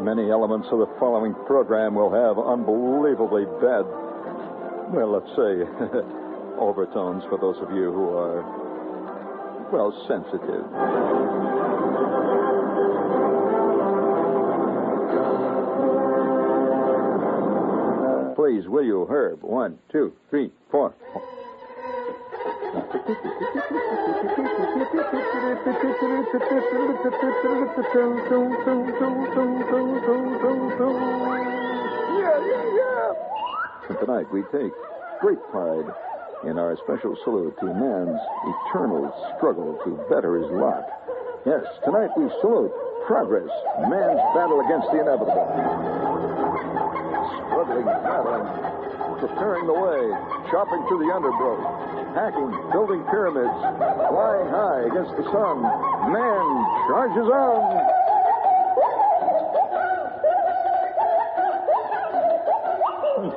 Many elements of the following program will have unbelievably bad, well, let's say, overtones for those of you who are, well, sensitive. Please, will you, Herb? 1, 2, 3, 4. And tonight we take great pride in our special salute to man's eternal struggle to better his lot. Yes, tonight we salute progress, man's battle against the inevitable. Struggling, battling, preparing the way, chopping through the undergrowth, hacking, building pyramids, flying high against the sun. Man charges on.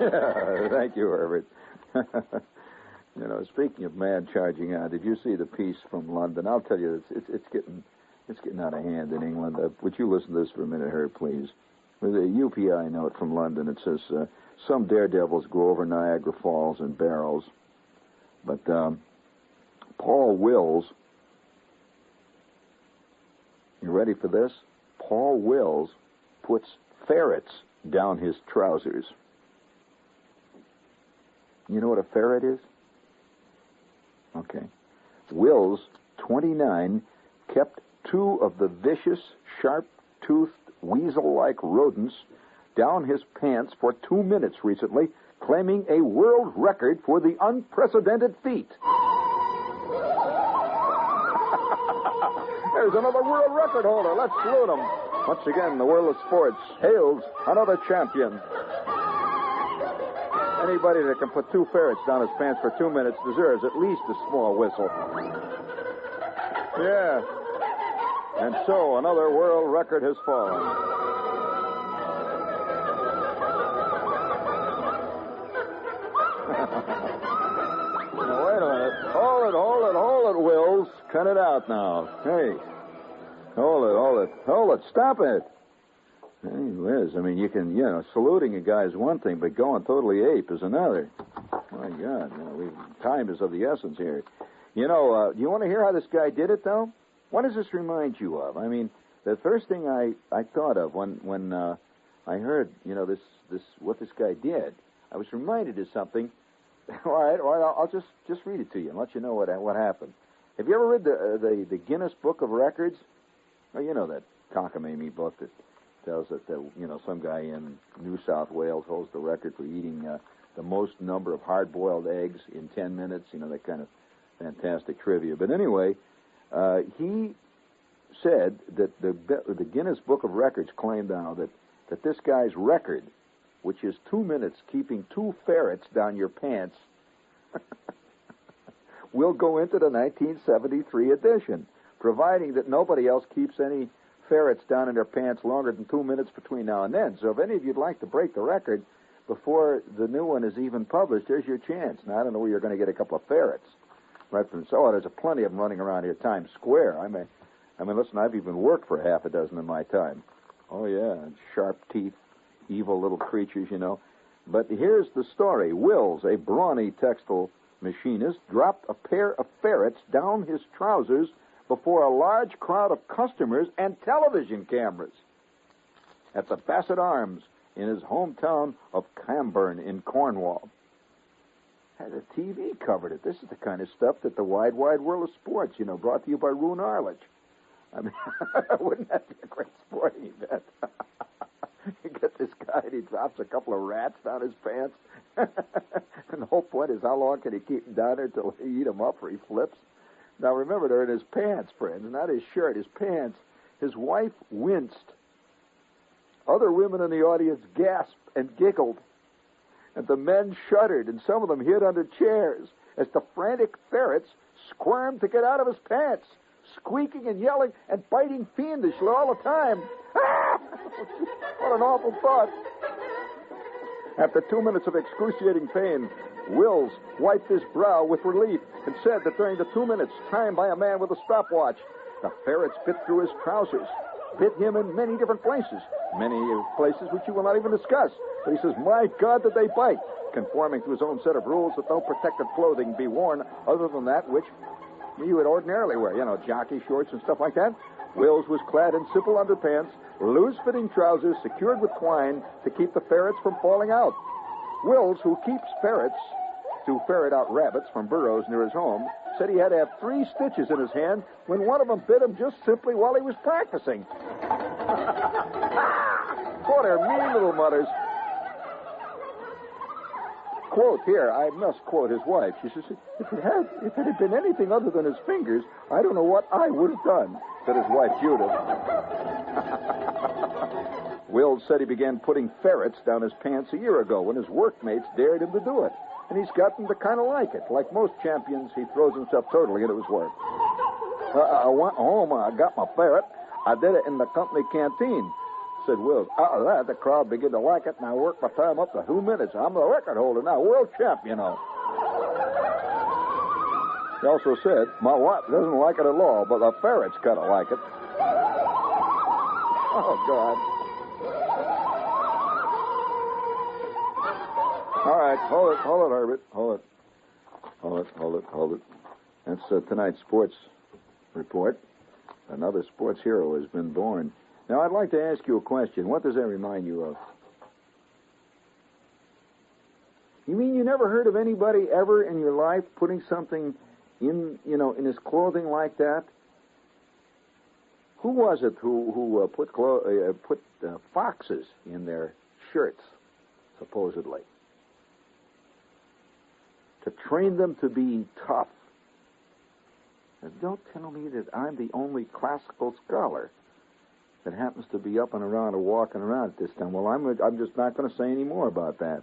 Yeah, thank you, Herbert. You know, speaking of man charging on, did you see the piece from London? I'll tell you, it's getting out of hand in England. Would you listen to this for a minute, Herb, please? With a UPI note from London, it says, some daredevils go over Niagara Falls in barrels. But Paul Wills, you ready for this? Paul Wills puts ferrets down his trousers. You know what a ferret is? Okay. Wills, 29, kept 2 of the vicious, sharp-toothed, weasel-like rodents down his pants for 2 minutes recently, claiming a world record for the unprecedented feat. There's another world record holder. Let's salute him. Once again, the world of sports hails another champion. Anybody that can put 2 ferrets down his pants for 2 minutes deserves at least a small whistle. Yeah. And so another world record has fallen. Now, wait a minute. Hold it, Wills. Cut it out now. Hey. Hold it. Stop it. Hey, Liz, I mean, you can, saluting a guy is one thing, but going totally ape is another. My God, time is of the essence here. Do you want to hear how this guy did it, though? What does this remind you of? I mean, the first thing I thought of when I heard, this what this guy did, I was reminded of something. All right, I'll just read it to you and let you know what happened. Have you ever read the Guinness Book of Records? Well, you know that cockamamie book that tells that some guy in New South Wales holds the record for eating the most number of hard-boiled eggs in 10 minutes. That kind of fantastic trivia. But anyway, he said that the Guinness Book of Records claimed now that this guy's record, which is 2 minutes keeping 2 ferrets down your pants, will go into the 1973 edition, providing that nobody else keeps any ferrets down in their pants longer than 2 minutes between now and then. So if any of you'd like to break the record before the new one is even published, there's your chance. Now, I don't know where you're going to get a couple of ferrets. Right from there's plenty of them running around here, Times Square. I mean, listen, I've even worked for half a dozen in my time. Oh, yeah, sharp teeth, evil little creatures, But here's the story. Wills, a brawny textile machinist, dropped a pair of ferrets down his trousers before a large crowd of customers and television cameras at the Bassett Arms in his hometown of Camborne in Cornwall. And the TV covered it. This is the kind of stuff that the wide world of sports, brought to you by Roone Arledge. I mean, wouldn't that be a great sporting event? You get this guy and he drops a couple of rats down his pants. And the whole point is how long can he keep them down there till he eat them up or he flips? Now, remember, they're in his pants, friends, not his shirt, his pants. His wife winced. Other women in the audience gasped and giggled. And the men shuddered, and some of them hid under chairs as the frantic ferrets squirmed to get out of his pants, squeaking and yelling and biting fiendishly all the time. Ah! What an awful thought. After 2 minutes of excruciating pain, Wills wiped his brow with relief and said that during the 2 minutes timed by a man with a stopwatch, the ferrets bit through his trousers, bit him in many different places which you will not even discuss. But he says, my God, did they bite, conforming to his own set of rules that no protective clothing be worn other than that which you would ordinarily wear, jockey shorts and stuff like that. Wills was clad in simple underpants, loose-fitting trousers secured with twine to keep the ferrets from falling out. Wills, who keeps ferrets to ferret out rabbits from burrows near his home, said he had to have 3 stitches in his hand when one of them bit him just simply while he was practicing. Oh, they're mean little mutters. Quote here, I must quote his wife. She says, if it had been anything other than his fingers, I don't know what I would have done, said his wife, Judith. Will said he began putting ferrets down his pants a year ago when his workmates dared him to do it. And he's gotten to kind of like it. Like most champions, he throws himself totally into his work. I went home and I got my ferret. I did it in the company canteen, said Will. Out of that, the crowd began to like it, and I worked my time up to 2 minutes. I'm the record holder now, world champ, He also said, my wife doesn't like it at all, but the ferrets kind of like it. Oh, God. All right, hold it, Herbert. Hold it. That's tonight's sports report. Another sports hero has been born. Now, I'd like to ask you a question. What does that remind you of? You mean you never heard of anybody ever in your life putting something in his clothing like that? Who was it who put foxes in their shirts, supposedly, to train them to be tough? And don't tell me that I'm the only classical scholar that happens to be up and around or walking around at this time. Well, I'm just not going to say any more about that.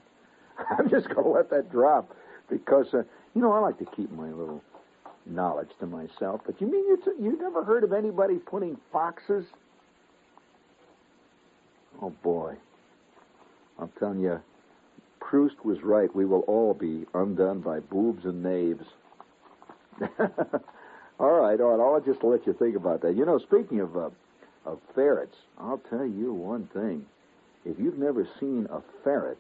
I'm just going to let that drop because, I like to keep my little knowledge to myself. But you mean you never heard of anybody putting foxes? Oh, boy. I'm telling you, Proust was right. We will all be undone by boobs and knaves. All right. I'll just let you think about that. Speaking of ferrets, I'll tell you one thing. If you've never seen a ferret,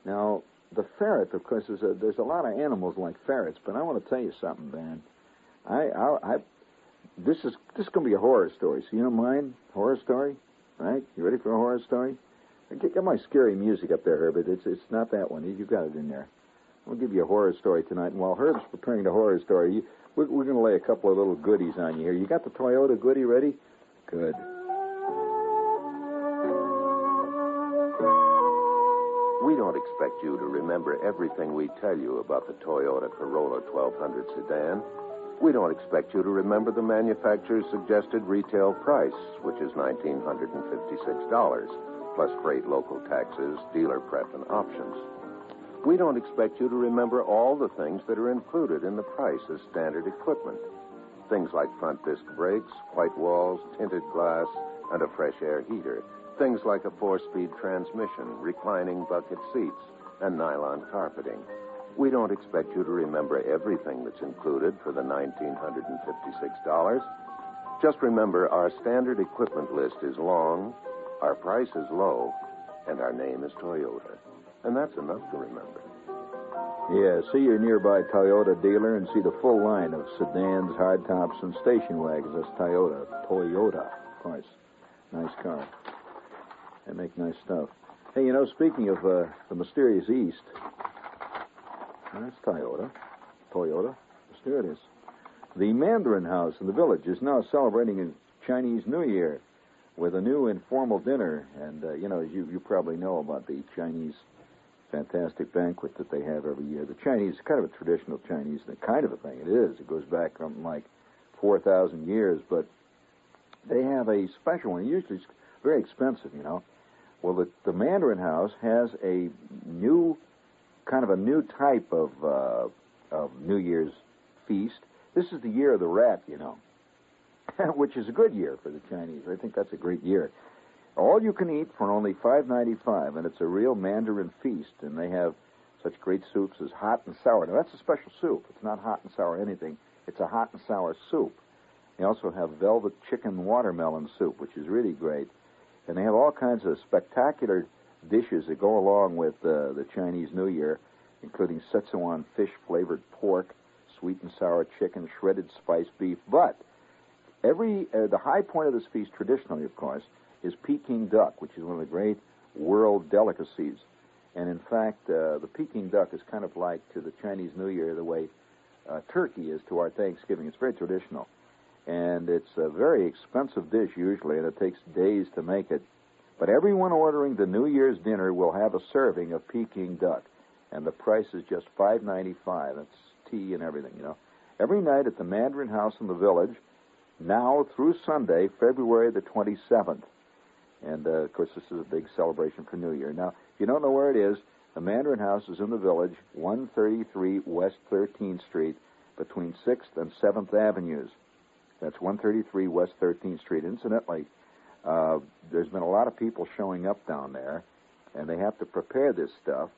now, the ferret, of course, there's a lot of animals like ferrets, but I want to tell you something, man. This is going to be a horror story, so you don't mind? Horror story? Right? You ready for a horror story? Get my scary music up there, Herbert. It's not that one. You got it in there. I'll give you a horror story tonight, and while Herb's preparing the horror story, we're going to lay a couple of little goodies on you here. You got the Toyota goodie ready? Good. We don't expect you to remember everything we tell you about the Toyota Corolla 1200 sedan. We don't expect you to remember the manufacturer's suggested retail price, which is $1,956, plus freight, local taxes, dealer prep, and options. We don't expect you to remember all the things that are included in the price as standard equipment. Things like front disc brakes, white walls, tinted glass, and a fresh air heater. Things like a 4-speed transmission, reclining bucket seats, and nylon carpeting. We don't expect you to remember everything that's included for the $1,956. Just remember our standard equipment list is long, our price is low, and our name is Toyota. And that's enough to remember. Yeah, see your nearby Toyota dealer and see the full line of sedans, hardtops, and station wagons. That's Toyota. Toyota, of course. Nice car. They make nice stuff. Hey, speaking of the mysterious East, that's Toyota. Mysterious. The Mandarin House in the village is now celebrating a Chinese New Year with a new informal dinner. And, as you probably know about the Chinese fantastic banquet that they have every year. The Chinese, kind of a traditional Chinese kind of a thing. It is. It goes back something like 4,000 years. But they have a special one. Usually it's very expensive, Well, the Mandarin House has a new type of New Year's feast. This is the year of the rat, which is a good year for the Chinese. I think that's a great year. All you can eat for only $5.95, and it's a real Mandarin feast. And they have such great soups as hot and sour. Now, that's a special soup. It's not hot and sour anything. It's a hot and sour soup. They also have velvet chicken watermelon soup, which is really great. And they have all kinds of spectacular dishes that go along with the Chinese New Year, including Szechuan fish-flavored pork, sweet and sour chicken, shredded spiced beef. But the high point of this feast, traditionally, of course, is Peking duck, which is one of the great world delicacies. And in fact, the Peking duck is kind of like to the Chinese New Year the way turkey is to our Thanksgiving. It's very traditional. And it's a very expensive dish usually, and it takes days to make it. But everyone ordering the New Year's dinner will have a serving of Peking duck. And the price is just $5.95. That's tea and everything, you know. Every night at the Mandarin House in the Village, now through Sunday, February the 27th. And, of course, this is a big celebration for New Year. Now, if you don't know where it is, the Mandarin House is in the Village, 133 West 13th Street, between 6th and 7th Avenues. That's 133 West 13th Street. Incidentally, there's been a lot of people showing up down there, and they have to prepare this stuff.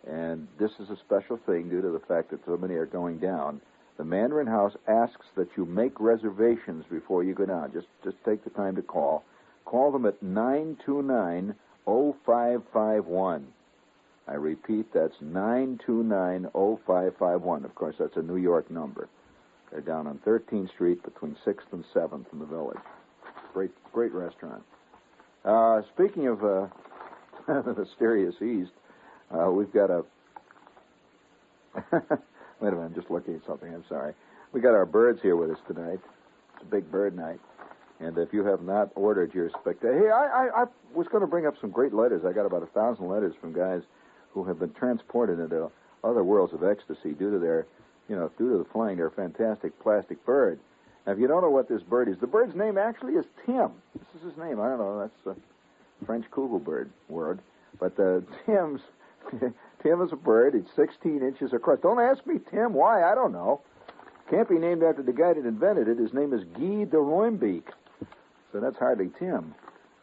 And this is a special thing due to the fact that so many are going down. The Mandarin House asks that you make reservations before you go down. Just take the time to call. Call them at 929-0551. I repeat, that's 929-0551. Of course, that's a New York number. They're down on 13th Street between 6th and 7th in the Village. Great restaurant. Speaking of the mysterious East, we've got a... Wait a minute, I'm just looking at something. I'm sorry. We got our birds here with us tonight. It's a big bird night. And if you have not ordered your Hey, I was going to bring up some great letters. I got about 1,000 letters from guys who have been transported into other worlds of ecstasy due to the flying their fantastic plastic bird. Now, if you don't know what this bird is, the bird's name actually is Tim. This is his name. I don't know. That's a French kugelbird word. But Tim is a bird. It's 16 inches across. Don't ask me, Tim, why? I don't know. Can't be named after the guy that invented it. His name is Guy de Roimbeek. So that's hardly Tim.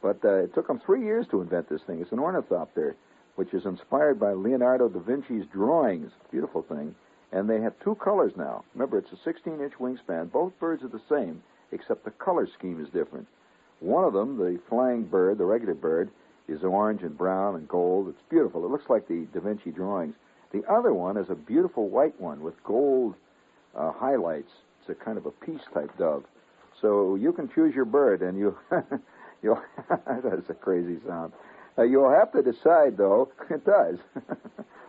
But it took him 3 years to invent this thing. It's an ornithopter, which is inspired by Leonardo da Vinci's drawings. Beautiful thing. And they have two colors now. Remember, it's a 16-inch wingspan. Both birds are the same, except the color scheme is different. One of them, the flying bird, the regular bird, is orange and brown and gold. It's beautiful. It looks like the Da Vinci drawings. The other one is a beautiful white one with gold highlights. It's a kind of a peace-type dove. So you can choose your bird, and you'll that's a crazy sound. You'll have to decide, though. It does.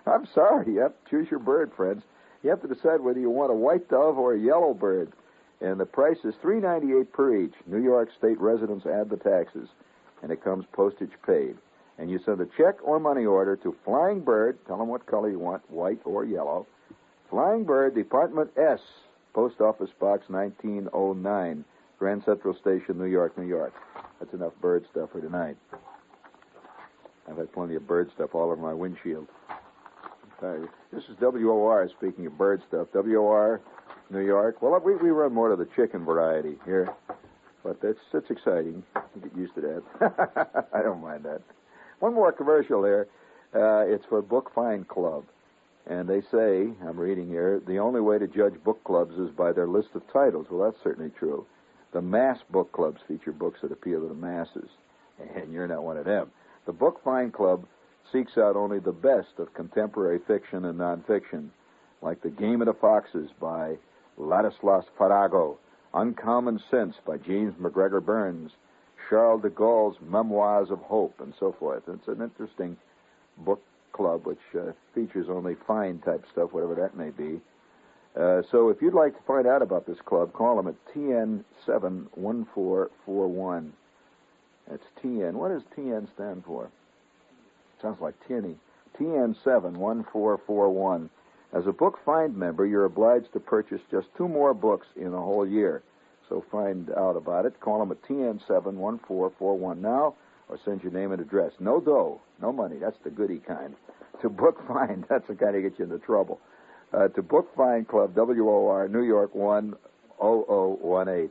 I'm sorry. You have to choose your bird, friends. You have to decide whether you want a white dove or a yellow bird. And the price is $3.98 per each. New York State residents add the taxes, and it comes postage paid. And you send a check or money order to Flying Bird. Tell them what color you want, white or yellow. Flying Bird, Department S, Post Office Box 1909, Grand Central Station, New York, New York. That's enough bird stuff for tonight. I've had plenty of bird stuff all over my windshield. This is WOR, speaking of bird stuff. WOR, New York. Well, we run more to the chicken variety here, but it's exciting. You get used to that. I don't mind that. One more commercial there. It's for Book Find Club. And they say, I'm reading here, the only way to judge book clubs is by their list of titles. Well, that's certainly true. The mass book clubs feature books that appeal to the masses, and you're not one of them. The Book Find Club seeks out only the best of contemporary fiction and nonfiction, like The Game of the Foxes by Ladislas Farago, Uncommon Sense by James McGregor Burns, Charles de Gaulle's Memoirs of Hope, and so forth. It's an interesting book club which features only fine-type stuff, whatever that may be. So if you'd like to find out about this club, call them at TN71441. That's TN. What does TN stand for? Sounds like tinny. TN71441. As a Book Find member, you're obliged to purchase just 2 more books in a whole year. So find out about it. Call them at TN71441 now, or send your name and address. No dough, no money. That's the goody kind. To Book Find, that's the kind that gets you into trouble. To Book Find Club, WOR, New York 10018.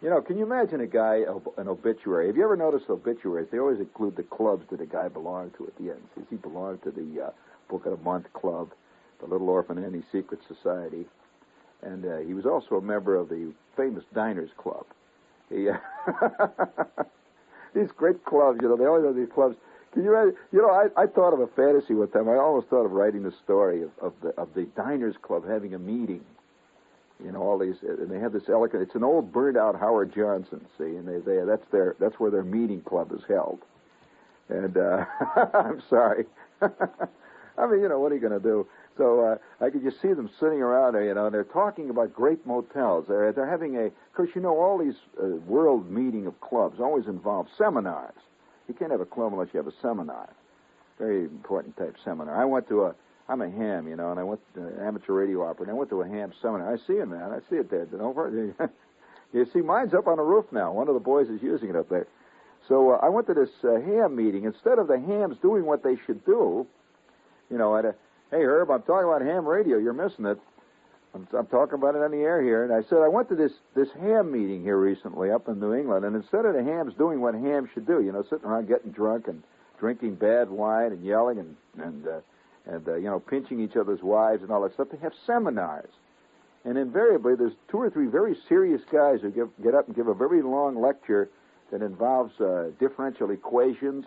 You know, can you imagine a guy, an obituary? Have you ever noticed obituaries? They always include the clubs that a guy belonged to at the end. Says he belonged to the Book of the Month Club, the Little Orphan Annie Secret Society. And he was also a member of the famous Diners Club. He, these great clubs, they always have these clubs. Can you imagine? I thought of a fantasy with them. I almost thought of writing the story of the Diners Club having a meeting. All these, and they have this elegant. It's an old burned out Howard Johnson, see, and that's where their meeting club is held. And I'm sorry. I mean, what are you going to do? So I could just see them sitting around there, and they're talking about great motels. They're having of course, all these world meeting of clubs always involve seminars. You can't have a club unless you have a seminar. Very important type seminar. I'm a ham, and I went to amateur radio operator, and I went to a ham seminar. I see it, man. I see it there. You see, mine's up on the roof now. One of the boys is using it up there. So I went to this ham meeting. Instead of the hams doing what they should do, hey, Herb, I'm talking about ham radio. You're missing it. I'm talking about it on the air here. And I said, I went to this ham meeting here recently up in New England, and instead of the hams doing what hams should do, sitting around getting drunk and drinking bad wine and yelling and pinching each other's wives and all that stuff, they have seminars. And invariably, there's 2 or 3 very serious guys who get up and give a very long lecture that involves differential equations.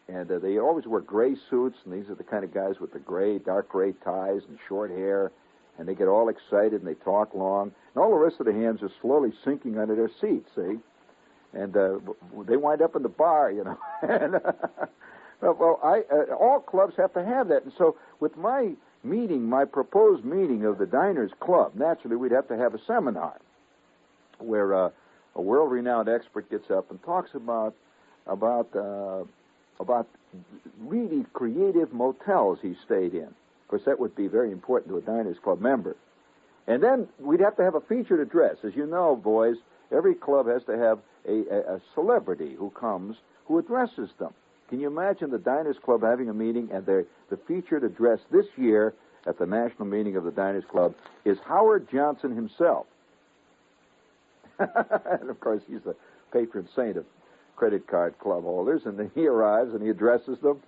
And they always wear gray suits, and these are the kind of guys with the dark gray ties and short hair. And they get all excited, and they talk long. And all the rest of the hams are slowly sinking under their seats, see? And they wind up in the bar, And, all clubs have to have that. And so with my proposed meeting of the Diners Club, naturally we'd have to have a seminar where a world-renowned expert gets up and talks about really creative motels he stayed in. Of course, that would be very important to a Diners Club member. And then we'd have to have a featured address. As you know, boys, every club has to have a celebrity who comes who addresses them. Can you imagine the Diners Club having a meeting, and the featured address this year at the national meeting of the Diners Club is Howard Johnson himself. And, of course, he's the patron saint of credit card club holders, and he arrives and he addresses them.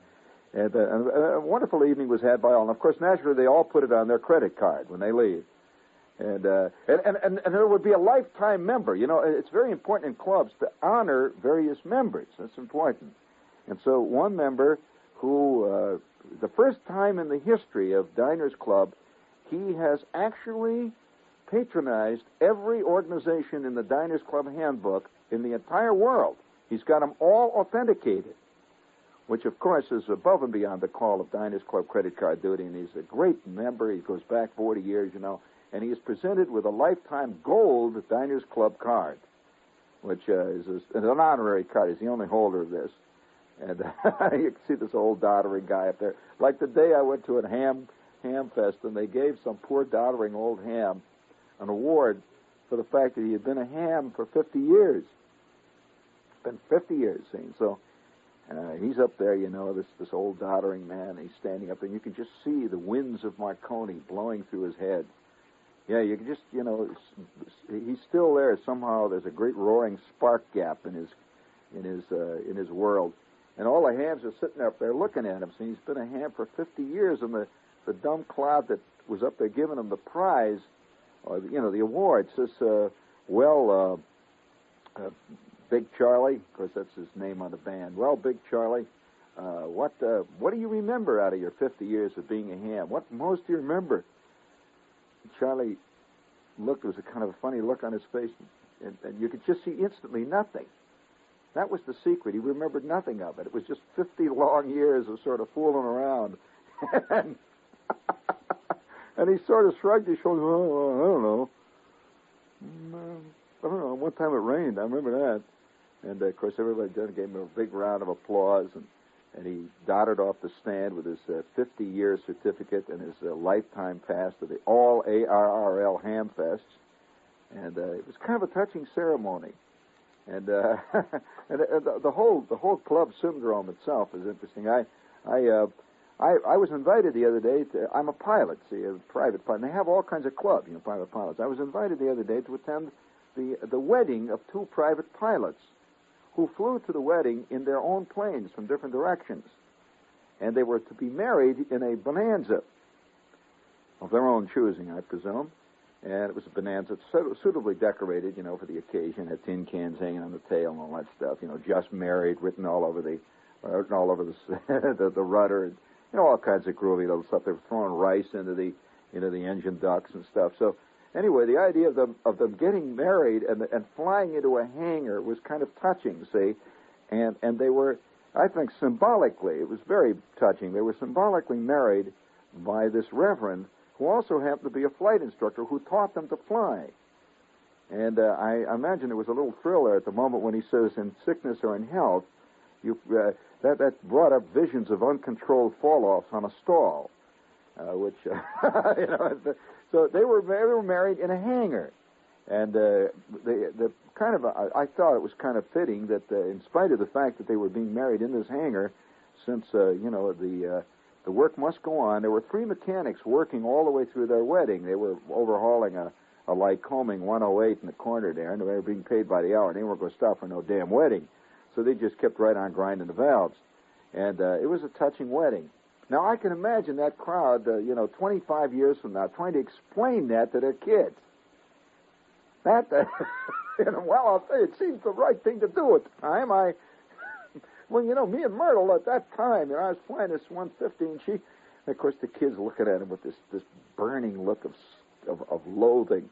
And a wonderful evening was had by all. And, of course, naturally, they all put it on their credit card when they leave. And there would be a lifetime member. It's very important in clubs to honor various members. That's important. And so one member who, the first time in the history of Diners Club, he has actually patronized every organization in the Diners Club handbook in the entire world. He's got them all authenticated, which, of course, is above and beyond the call of Diners Club credit card duty. And he's a great member. He goes back 40 years, and he is presented with a lifetime gold Diners Club card, which is an honorary card. He's the only holder of this. And you can see this old doddering guy up there. Like the day I went to a ham fest, and they gave some poor doddering old ham an award for the fact that he had been a ham for 50 years. Been 50 years, see. So he's up there, this old doddering man. He's standing up there, and you can just see the winds of Marconi blowing through his head. Yeah, you can just, he's still there. Somehow there's a great roaring spark gap in his world. And all the hams are sitting up there looking at him. So he's been a ham for 50 years, and the dumb cloud that was up there giving him the prize, or the award, says, Big Charlie, of course that's his name on the band. Well, Big Charlie, what do you remember out of your 50 years of being a ham? What most do you remember? Charlie looked. There was a kind of a funny look on his face, and you could just see instantly nothing. That was the secret. He remembered nothing of it. It was just 50 long years of sort of fooling around. And he sort of shrugged his shoulders. Oh, I don't know. I don't know. One time it rained. I remember that. And, of course, everybody gave him a big round of applause. And he dotted off the stand with his 50-year certificate and his lifetime pass to the all ARRL Ham Fests. And it was kind of a touching ceremony. And the whole club syndrome itself is interesting. I was invited the other day I'm a pilot, see, a private pilot. And they have all kinds of clubs, private pilots. I was invited the other day to attend the wedding of 2 private pilots who flew to the wedding in their own planes from different directions. And they were to be married in a bonanza of their own choosing, I presume. And it was a bonanza, suitably decorated, for the occasion. Had tin cans hanging on the tail and all that stuff. Just married, written all over the the rudder, and all kinds of groovy little stuff. They were throwing rice into the engine ducts and stuff. So anyway, the idea of them getting married and flying into a hangar was kind of touching, see, and they were, I think, symbolically, it was very touching. They were symbolically married by this reverend, who also happened to be a flight instructor who taught them to fly. And I imagine there was a little thrill there at the moment when he says, in sickness or in health, that brought up visions of uncontrolled fall-offs on a stall, which, so they were married in a hangar. And the kind of, I thought it was kind of fitting that in spite of the fact that they were being married in this hangar, since, the work must go on. There were 3 mechanics working all the way through their wedding. They were overhauling a Lycoming 108 in the corner there, and they were being paid by the hour, and they weren't going to stop for no damn wedding. So they just kept right on grinding the valves. And it was a touching wedding. Now, I can imagine that crowd, 25 years from now, trying to explain that to their kids. That, well, I'll tell you, it seems the right thing to do at the time. Well, me and Myrtle at that time, I was flying this 150, and she, and of course, the kids looking at him with this burning look of loathing,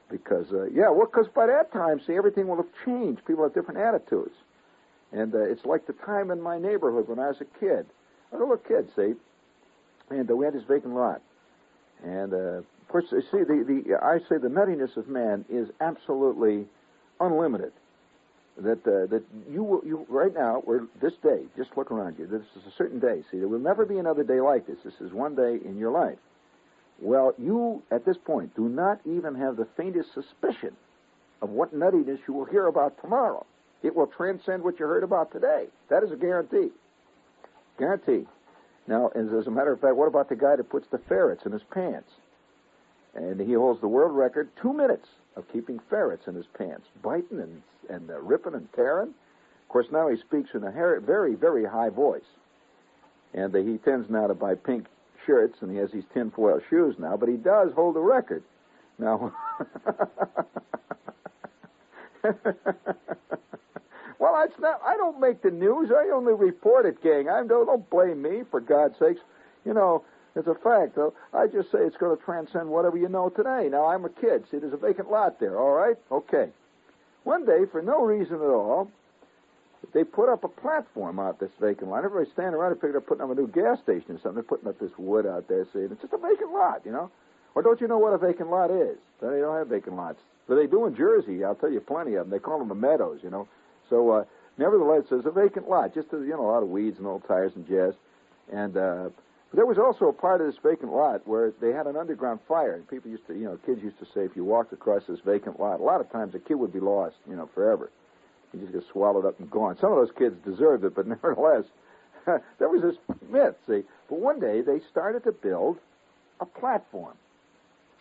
because, because by that time, see, everything will have changed. People have different attitudes, and it's like the time in my neighborhood when I was a kid, a little kid, see, and we had this vacant lot, and of course, you see, I say the nuttiness of man is absolutely unlimited. That you right now, or this day, just look around you. This is a certain day. See, there will never be another day like this. This is one day in your life. Well, you, at this point, do not even have the faintest suspicion of what nuttiness you will hear about tomorrow. It will transcend what you heard about today. That is a guarantee. Guarantee. Now, as a matter of fact, what about the guy that puts the ferrets in his pants? And he holds the world record, 2 minutes of keeping ferrets in his pants, biting and ripping and tearing. Of course, now he speaks in a very, very high voice. And he tends now to buy pink shirts, and he has these tinfoil shoes now, but he does hold the record. Now, well, it's not, I don't make the news. I only report it, gang. Don't blame me, for God's sakes. It's a fact, though. I just say it's going to transcend whatever you know today. Now, I'm a kid. See, there's a vacant lot there, all right? Okay. One day, for no reason at all, they put up a platform out this vacant lot. Everybody's standing around and figured they're putting up a new gas station or something. They're putting up this wood out there, see, and it's just a vacant lot, Or don't you know what a vacant lot is? They don't have vacant lots. But they do in Jersey. I'll tell you plenty of them. They call them the meadows, So, nevertheless, there's a vacant lot, just a lot of weeds and old tires and jazz. And there was also a part of this vacant lot where they had an underground fire, and people used to, kids used to say if you walked across this vacant lot, a lot of times a kid would be lost, forever. He just gets swallowed up and gone. Some of those kids deserved it, but nevertheless, there was this myth, see. But one day they started to build a platform.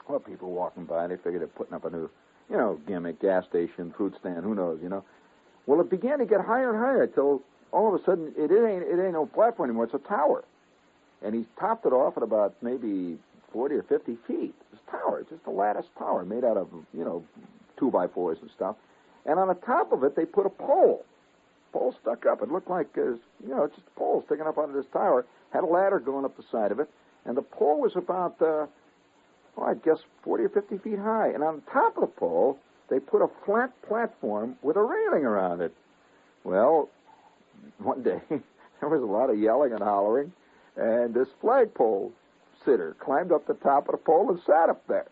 Well, people walking by, they figured they're putting up a new, gimmick, gas station, food stand, who knows, Well, it began to get higher and higher until all of a sudden it ain't no platform anymore. It's a tower. And he's topped it off at about maybe 40 or 50 feet. This tower, just a lattice tower made out of, 2x4s and stuff. And on the top of it, they put a pole. Pole stuck up. It looked like, just a pole sticking up out of this tower. Had a ladder going up the side of it. And the pole was about, I guess 40 or 50 feet high. And on top of the pole, they put a flat platform with a railing around it. Well, one day, there was a lot of yelling and hollering. And this flagpole sitter climbed up the top of the pole and sat up there.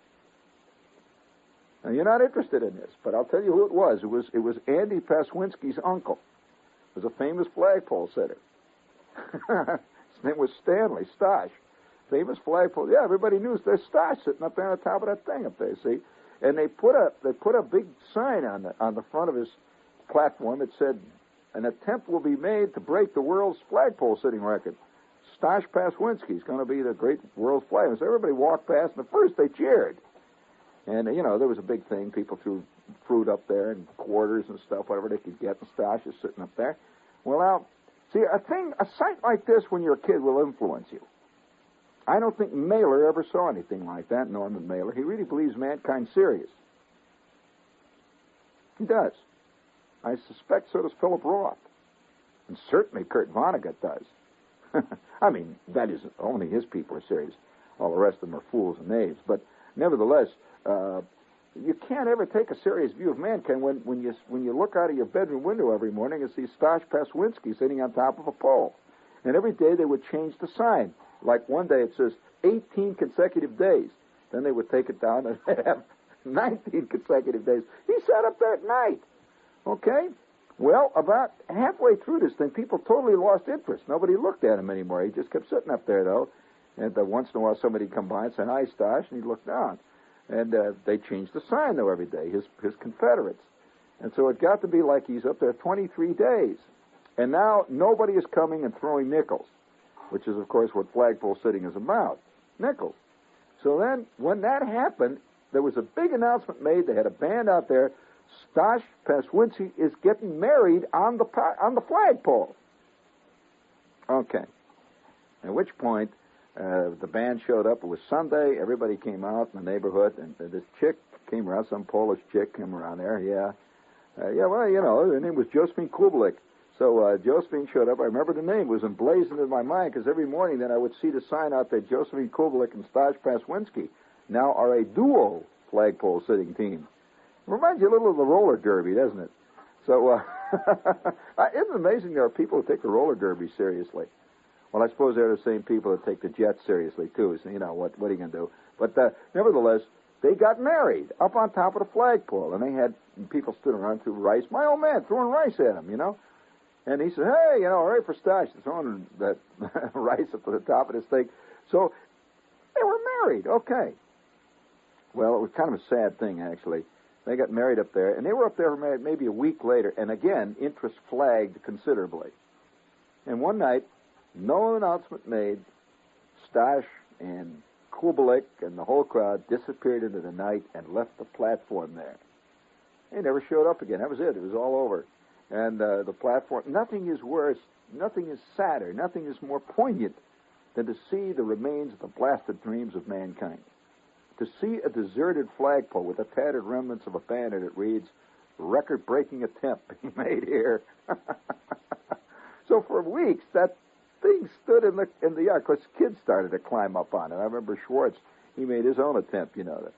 Now, you're not interested in this, but I'll tell you who it was. It was Andy Paswinski's uncle. It was a famous flagpole sitter. His name was Stanley Stosh. Famous flagpole. Yeah, everybody knew there's Stosh sitting up there on the top of that thing up there, see? And they put a big sign on the front of his platform. It said, "An attempt will be made to break the world's flagpole sitting record. Stosh Paswinski is going to be the great world flagman." So everybody walked past, and at first they cheered. And, there was a big thing. People threw fruit up there and quarters and stuff, whatever they could get, and Stosh is sitting up there. Well, now, see, a sight like this when you're a kid will influence you. I don't think Mailer ever saw anything like that, Norman Mailer. He really believes mankind's serious. He does. I suspect so does Philip Roth. And certainly Kurt Vonnegut does. I mean, that is, only his people are serious. All the rest of them are fools and knaves. But nevertheless, you can't ever take a serious view of mankind when you look out of your bedroom window every morning and see Stash Paswinski sitting on top of a pole. And every day they would change the sign. Like one day it says 18 consecutive days. Then they would take it down and have 19 consecutive days. He sat up there at night. Okay? Well, about halfway through this thing, people totally lost interest. Nobody looked at him anymore. He just kept sitting up there, though. And once in a while somebody would come by and say, "Hi, Stash," and he'd look down. And they changed the sign, though, every day, his Confederates. And so it got to be like he's up there 23 days. And now nobody is coming and throwing nickels, which is, of course, what flagpole sitting is about, nickels. So then, when that happened, there was a big announcement made. They had a band out there. Stash Paswinski is getting married on the flagpole. Okay. At which point, the band showed up. It was Sunday. Everybody came out in the neighborhood, and this chick came around. Some Polish chick came around there. Yeah. Well, you know, her name was Josephine Kubelik. So Josephine showed up. I remember the name. It was emblazoned in my mind because every morning then I would see the sign out there, Josephine Kubelik and Stash Paswinski now are a duo flagpole sitting team. It reminds you a little of the roller derby, doesn't it? So isn't it amazing there are people who take the roller derby seriously? Well, I suppose they're the same people that take the Jets seriously, too. So, you know, what are you going to do? But nevertheless, they got married up on top of the flagpole, and they had people stood around threw rice. My old man throwing rice at him, you know. And he said, "Hey, you know, hooray for Stash," throwing that rice up to the top of this thing. So they were married. Okay. Well, it was kind of a sad thing, actually. They got married up there, and they were up there for maybe a week later, and again, interest flagged considerably. And one night, no announcement made, Stash and Kubelik and the whole crowd disappeared into the night and left the platform there. They never showed up again. That was it. It was all over. And the platform, nothing is worse, nothing is sadder, nothing is more poignant than to see the remains of the blasted dreams of mankind. To see a deserted flagpole with the tattered remnants of a banner that reads, "Record-breaking attempt being made here." So for weeks, that thing stood in the yard. Of course, kids started to climb up on it. I remember Schwartz, he made his own attempt, you know,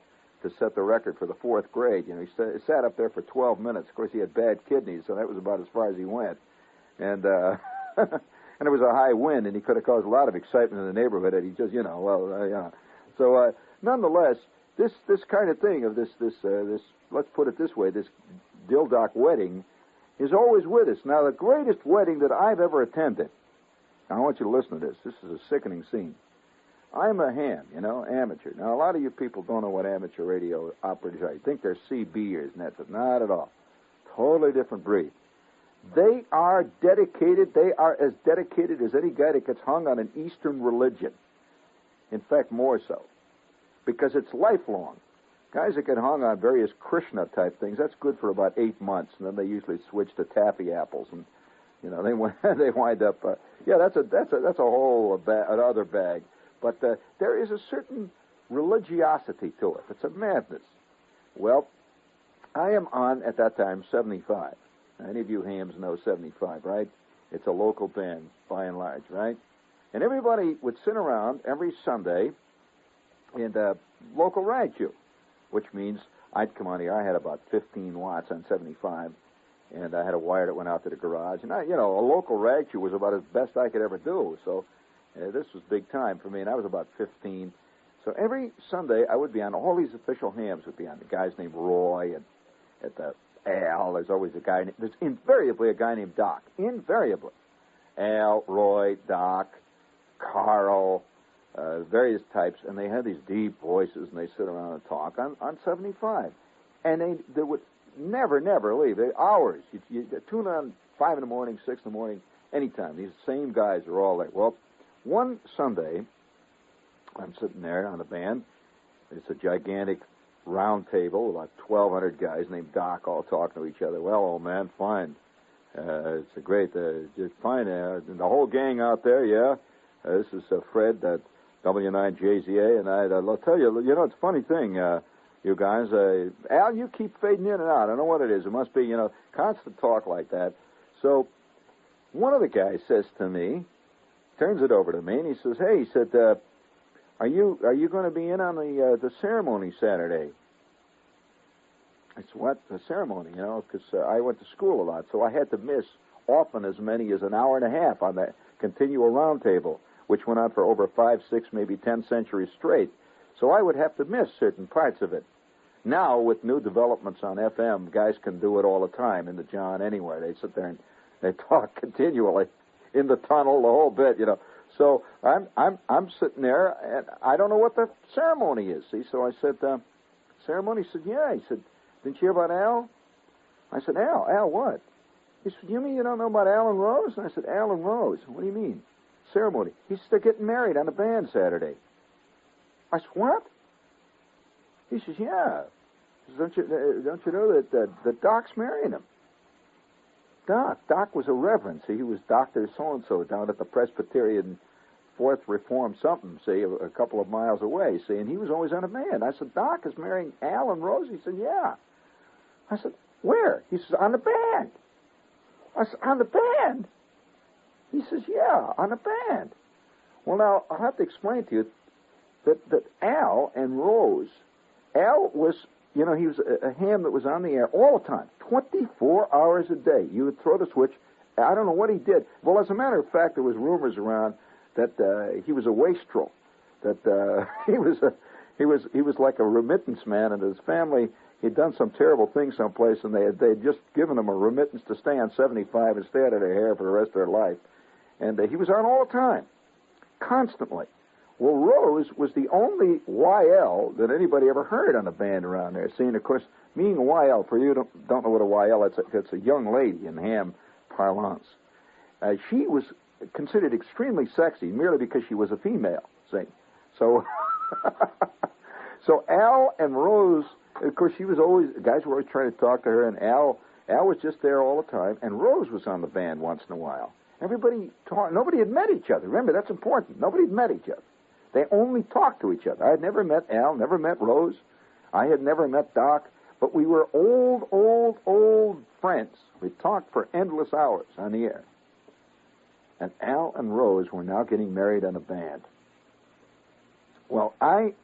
to set the record for the 4th grade. You know, he sat up there for 12 minutes. Of course, he had bad kidneys, so that was about as far as he went. And and it was a high wind, and he could have caused a lot of excitement in the neighborhood. And he just, you know, So nonetheless, this kind of thing of this, let's put it this way, this Dildock wedding is always with us. Now, the greatest wedding that I've ever attended. Now, I want you to listen to this. This is a sickening scene. I'm a ham, you know, amateur. Now, a lot of you people don't know what amateur radio operators are. You think they're CBers, and that's it. Not at all. Totally different breed. They are dedicated. They are as dedicated as any guy that gets hung on an Eastern religion. In fact, more so. Because it's lifelong. Guys that get hung on various Krishna-type things, that's good for about 8 months, and then they usually switch to taffy apples, and, you know, they wind up, that's a whole another bag. But there is a certain religiosity to it. It's a madness. Well, I am on, at that time, 75. Any of you hams know 75, right? It's a local band, by and large, right? And everybody would sit around every Sunday in local rag chew, which means I'd come on here. I had about 15 watts on 75, and I had a wire that went out to the garage. And, a local rag chew was about as best I could ever do. So this was big time for me, and I was about 15. So every Sunday I would be on. All these official hams would be on. The guy's named Roy, and at the Al, there's always a guy. There's invariably a guy named Doc. Invariably. Al, Roy, Doc, Carl, various types, and they had these deep voices, and they sit around and talk on 75. And they would never leave. Hours. You tune on 5 in the morning, 6 in the morning, anytime. These same guys are all there. Well, one Sunday, I'm sitting there on the band. It's a gigantic round table, about 1,200 guys named Doc all talking to each other. "Well, old man, fine. It's a great, just fine. And the whole gang out there, yeah. This is Fred, W9JZA, and I'll tell you, it's a funny thing, you guys. Al, you keep fading in and out. I don't know what it is. It must be, constant talk like that. So one of the guys says to me, turns it over to me, and he says, hey, he said, are you going to be in on the ceremony Saturday? I said, what? The ceremony, because I went to school a lot, so I had to miss often as many as an hour and a half on the continual round table, which went on for over 5, 6, maybe 10 centuries straight. So I would have to miss certain parts of it. Now, with new developments on FM, guys can do it all the time in the John anywhere. They sit there and they talk continually in the tunnel, the whole bit, So I'm sitting there, and I don't know what the ceremony is. See, so I said, ceremony? He said, yeah. He said, didn't you hear about Al? I said, Al what? He said, you mean you don't know about Al and Rose? And I said, Al and Rose? What do you mean? Ceremony. He said, they're getting married on a band Saturday. I said, what? He says, yeah. He says, don't you know that Doc's marrying him? Doc was a reverend. See, he was Dr. So-and-so down at the Presbyterian Fourth Reform something, see, a couple of miles away, see, and he was always on a band. I said, Doc is marrying Al and Rose? He said, yeah. I said, where? He says, on the band. I said, on the band? He says, yeah, on the band. Well, now, I'll have to explain to you that Al and Rose, Al was, he was a ham that was on the air all the time, 24 hours a day. You would throw the switch. I don't know what he did. Well, as a matter of fact, there was rumors around that he was a wastrel, that he was like a remittance man, and his family, he'd done some terrible thing someplace, and they had just given him a remittance to stay on 75 and stay out of their hair for the rest of their life. And he was on all the time, constantly. Well, Rose was the only YL that anybody ever heard on a band around there. See, and of course, meaning a YL, for you don't know what a YL is, it's a young lady in ham parlance. She was considered extremely sexy merely because she was a female, see. So, so Al and Rose, of course, guys were always trying to talk to her, and Al was just there all the time, and Rose was on the band once in a while. Nobody had met each other. Remember, that's important. Nobody had met each other. They only talked to each other. I had never met Al, never met Rose. I had never met Doc, but we were old friends. We talked for endless hours on the air. And Al and Rose were now getting married on a band. Well, I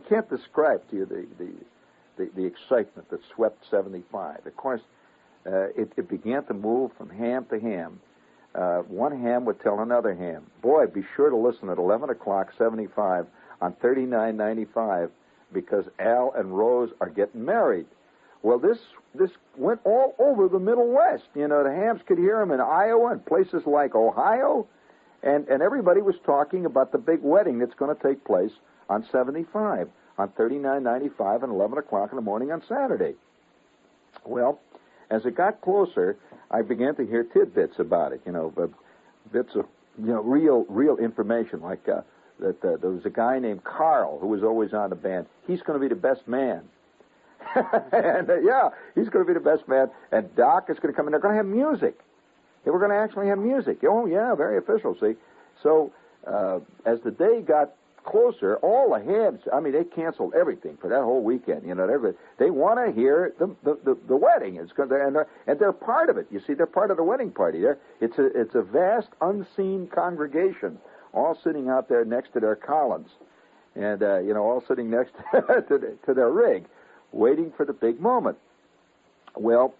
can't describe to you the excitement that swept 75. Of course, it began to move from ham to ham. One ham would tell another ham, boy, be sure to listen at 11 o'clock, 75 on 39.95 because Al and Rose are getting married. Well, this went all over the Middle West. The hams could hear them in Iowa and places like Ohio, and everybody was talking about the big wedding that's going to take place on 75, on 39.95 and 11 o'clock in the morning on Saturday. Well, as it got closer, I began to hear tidbits about it, bits of, real information, like that there was a guy named Carl who was always on the band. He's going to be the best man. And, he's going to be the best man, and Doc is going to come in. They're going to have music. They were going to actually have music. Oh, yeah, very official, see. So as the day got closer, all the hams, they canceled everything for that whole weekend. They want to hear the wedding. And they're part of it. You see, they're part of the wedding party. It's a vast, unseen congregation, all sitting out there next to their Collins, and all sitting next to their rig, waiting for the big moment. Well,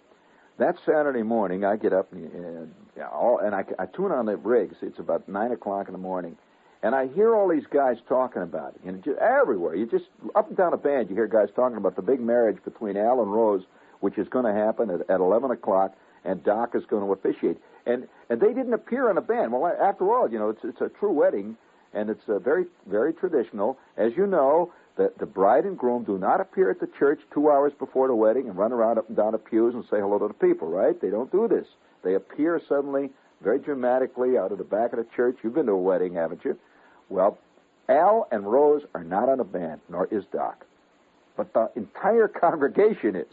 that Saturday morning, I get up and I tune on the rig. See, it's about 9 o'clock in the morning. And I hear all these guys talking about it. And just everywhere. You just, up and down a band, you hear guys talking about the big marriage between Al and Rose, which is going to happen at 11 o'clock, and Doc is going to officiate. And they didn't appear on a band. Well, after all, it's a true wedding, and it's very, very traditional. As you know, the bride and groom do not appear at the church 2 hours before the wedding and run around up and down the pews and say hello to the people, right? They don't do this. They appear suddenly, very dramatically, out of the back of the church. You've been to a wedding, haven't you? Well, Al and Rose are not on a band, nor is Doc. But the entire congregation is.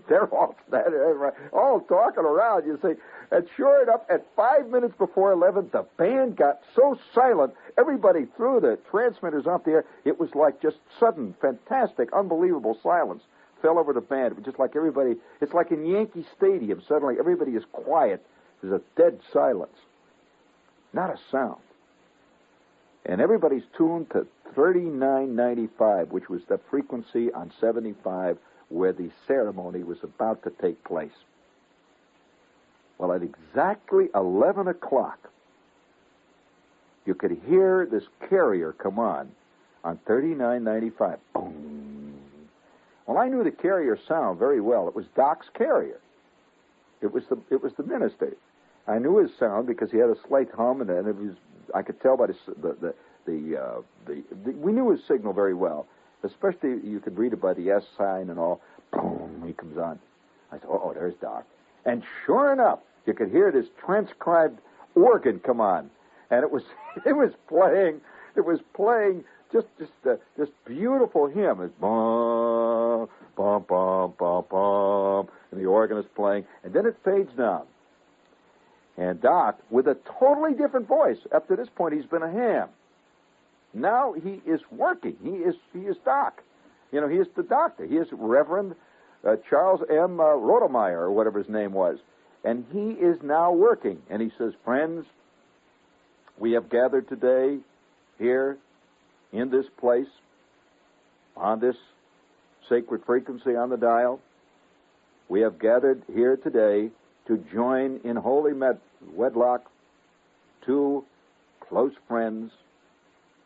they're all standing, all talking around, you see. And sure enough, at 5 minutes before 11, the band got so silent, everybody threw the transmitters off the air. It was like just sudden, fantastic, unbelievable silence fell over the band. It was just like everybody, it's like in Yankee Stadium. Suddenly everybody is quiet. There's a dead silence. Not a sound. And everybody's tuned to 3995, which was the frequency on 75 where the ceremony was about to take place. Well, at exactly 11 o'clock, you could hear this carrier come on 3995. Boom. Well, I knew the carrier sound very well. It was Doc's carrier. It was the minister. I knew his sound because he had a slight hum, and it was. I could tell by we knew his signal very well. Especially, you could read it by the S sign and all. Boom, he comes on. I said, oh, there's Doc. And sure enough, you could hear this transcribed organ come on, and it was playing just this beautiful hymn. It's bum bum bum bum bum, and the organ is playing, and then it fades down. And Doc, with a totally different voice, up to this point he's been a ham. Now he is working. He is Doc. You know, he is the doctor. He is Reverend Charles M. Rodemeyer, or whatever his name was. And he is now working. And he says, friends, we have gathered today here in this place on this sacred frequency on the dial. We have gathered here today to join in holy wedlock two close friends,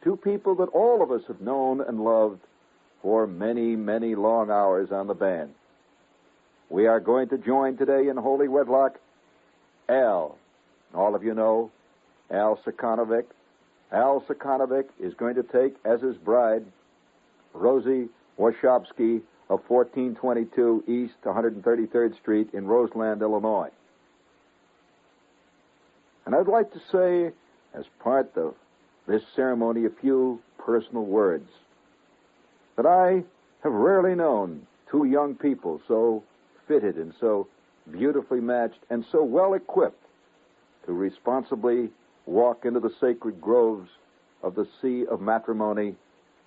two people that all of us have known and loved for many, many long hours on the band. We are going to join today in holy wedlock Al. All of you know Al Sakanovic. Al Sakanovic is going to take as his bride Rosie Wachowski of 1422 East 133rd Street in Roseland, Illinois. And I'd like to say, as part of this ceremony, a few personal words. That I have rarely known two young people so fitted and so beautifully matched and so well equipped to responsibly walk into the sacred groves of the sea of matrimony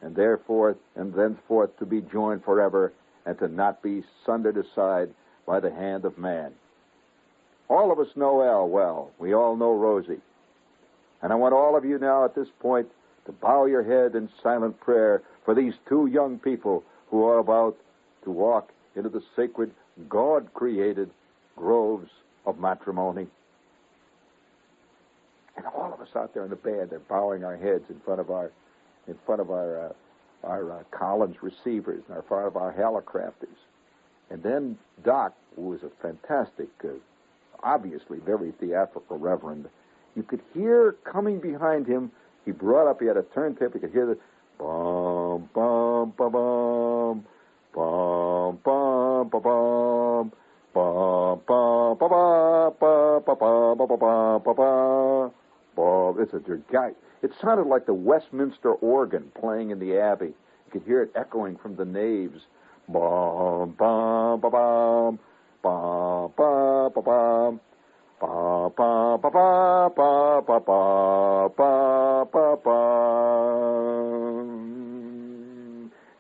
and thenceforth to be joined forever and to not be sundered aside by the hand of man. All of us know Al well. We all know Rosie. And I want all of you now at this point to bow your head in silent prayer for these two young people who are about to walk into the sacred, God-created groves of matrimony. And all of us out there in the band are bowing our heads in front of our Collins receivers and in front of our Hallicrafters. And then Doc, who was a fantastic, obviously very theatrical reverend, you could hear coming behind him, he had a turntable, you could hear the bum, bum, bum, bum, bum, bum, bum, bum, bum, bum, bum, bum, bum. It's a giant. It sounded like the Westminster organ playing in the Abbey. You could hear it echoing from the naves. Bum, bum, bum, bum, bum, bum, bum, bum. Ba ba ba ba ba ba ba ba ba ba.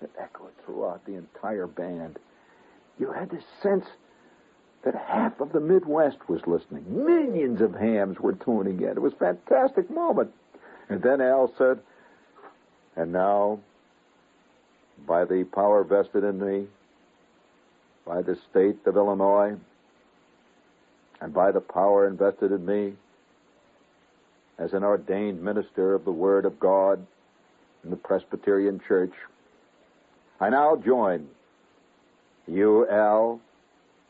It echoed throughout the entire band. You had this sense that half of the Midwest was listening. Millions of hams were tuning in. It was a fantastic moment. And then Al said, and now, by the power vested in me, by the state of Illinois, and by the power invested in me as an ordained minister of the Word of God in the Presbyterian Church, I now join you, Al,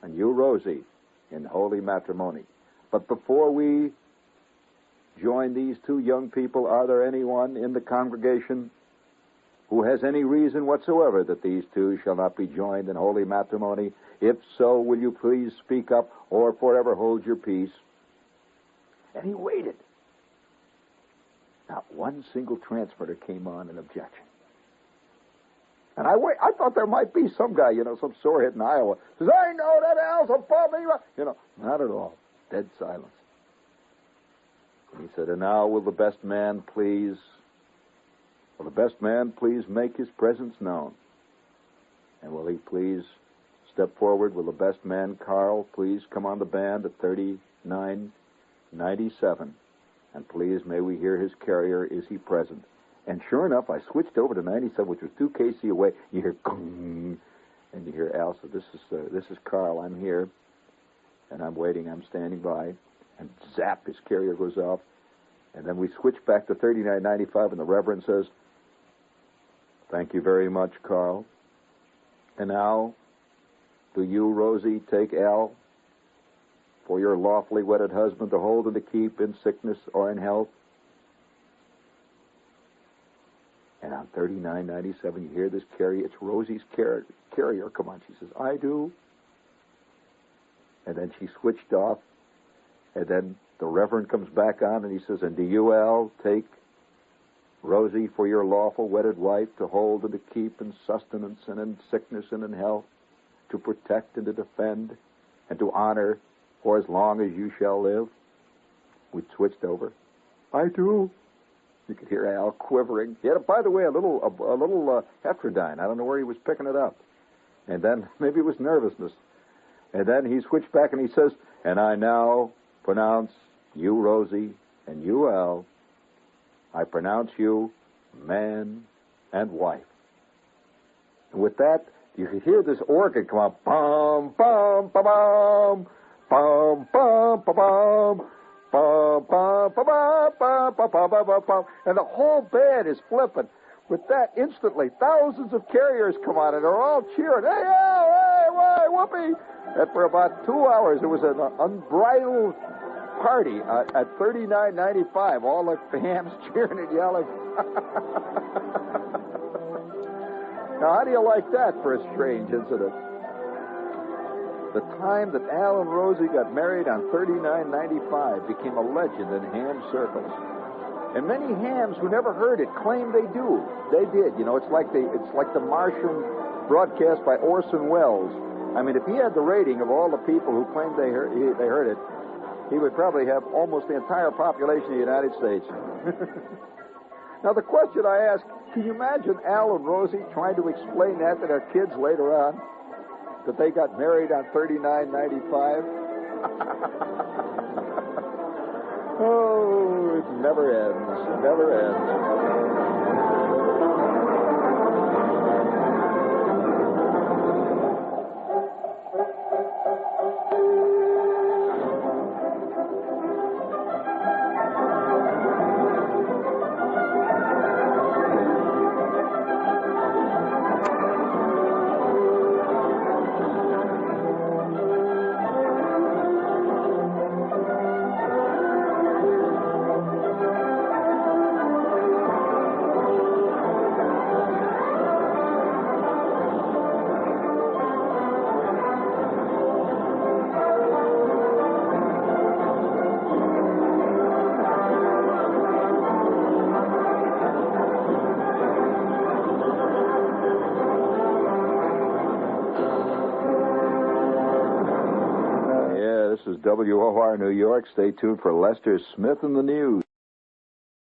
and you, Rosie, in holy matrimony. But before we join these two young people, are there anyone in the congregation who has any reason whatsoever that these two shall not be joined in holy matrimony? If so, will you please speak up or forever hold your peace? And he waited. Not one single transmitter came on in objection. And I thought there might be some guy, some sorehead in Iowa, says, I know that Al's a bummy. Not at all. Dead silence. And he said, and now will the best man please make his presence known? And will he please step forward? Will the best man, Carl, please come on the band at 3997? And please, may we hear his carrier, is he present? And sure enough, I switched over to 97, which was 2 KC away. You hear gong, and you hear Al say, this is Carl, I'm here. And I'm waiting, I'm standing by. And zap, his carrier goes off. And then we switch back to 3995, and the Reverend says, thank you very much, Carl. And now, do you, Rosie, take Al for your lawfully wedded husband to hold and to keep in sickness or in health? And on 3997, you hear this carrier. It's Rosie's carrier. Come on, she says, I do. And then she switched off. And then the Reverend comes back on, and he says, and do you, Al, take Rosie for your lawful wedded wife to hold and to keep in sustenance and in sickness and in health, to protect and to defend and to honor for as long as you shall live? We switched over. I do. You could hear Al quivering. He had, by the way, a little Heterodyne. I don't know where he was picking it up. And then maybe it was nervousness. And then he switched back and he says, and I now pronounce you, Rosie, and you, Al, I pronounce you man and wife. And with that, you could hear this organ come out, bum, bum, ba bum, bum, bum, ba bum. Bum, bum, ba, ba, ba, ba, ba, ba, ba, ba. And the whole band is flipping. With that, instantly, thousands of carriers come on, and they're all cheering. Hey, Al, hey, why, whoopee. And for about 2 hours, it was an unbridled party at 3995. All the fans cheering and yelling. Now, how do you like that for a strange incident? The time that Al and Rosie got married on 3995 became a legend in ham circles. And many hams who never heard it claim they do. They did. It's like the Martian broadcast by Orson Welles. I mean, if he had the rating of all the people who claimed they heard it, he would probably have almost the entire population of the United States. Now, the question I ask, can you imagine Al and Rosie trying to explain that to their kids later on? That they got married on 3995? Oh, it never ends. It never ends. This is WOR New York. Stay tuned for Lester Smith in the news.